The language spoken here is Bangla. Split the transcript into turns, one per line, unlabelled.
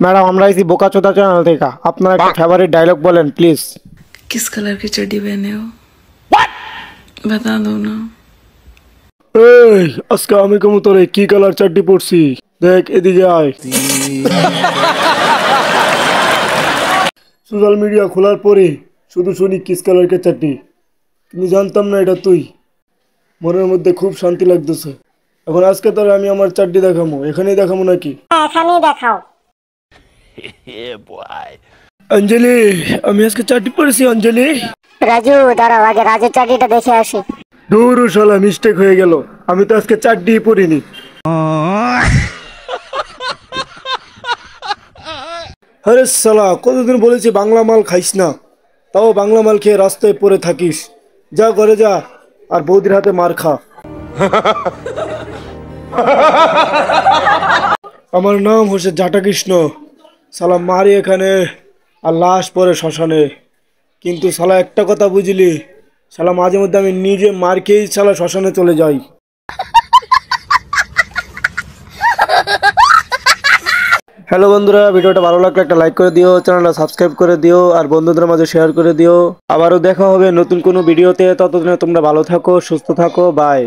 मैडम हमरा इसी बोका चोदा चैनल देखा अपना एक फेवरेट डायलॉग बोलें प्लीज।
किस कलर की चड्डी पहने हो? बता दो ना।
এই আজকে আমি কেমন তোরে কি কালার চাড্ডি পরছি দেখ এদিকে আয়। সোশ্যাল মিডিয়া খোলার পরে শুধু শুনি কিস কালার কে চাড্ডি, কিন্তু জানতাম না এটা তুই। মনের মধ্যে খুব শান্তি লাগতেছে। এখন আজকে তোর আমি আমার চাড্ডি দেখাবো, এখানেই দেখাবো নাকি?
এখানেই দেখাও।
অঞ্জলি আমি আজকে চাড্ডি পরেছি। অঞ্জলি
রাজু দাঁড়াও, আগে রাজুর চাকরিটা দেখে আসি।
দূর শালা মিস্টেক হয়ে গেল, আমি তো আজকে চাড্ডি পরিনি। আরে শালা কতদিন বলেছি বাংলা মাল খাইস না, তাও বাংলা মাল খেয়ে রাস্তায় পড়ে থাকিস। যা ঘরে যা আর বৌদির হাতে মার খা। আমার নাম হচ্ছে জাটা কৃষ্ণ। শালা মারি এখানে আর লাশ পরে শ্মশানে। কিন্তু শালা একটা কথা বুঝলি, শালা মাঝে মধ্যে আমি নিজে মার খেয়েই শালা শ্মশানে চলে যাই। হ্যালো বন্ধুরা, ভিডিওটা ভালো লাগলে একটা লাইক করে দিও, চ্যানেলটা সাবস্ক্রাইব করে দিও আর বন্ধুদের মাঝে শেয়ার করে দিও। আবারও দেখা হবে নতুন কোনো ভিডিওতে। ততদিনে তোমরা ভালো থাকো, সুস্থ থাকো, বাই।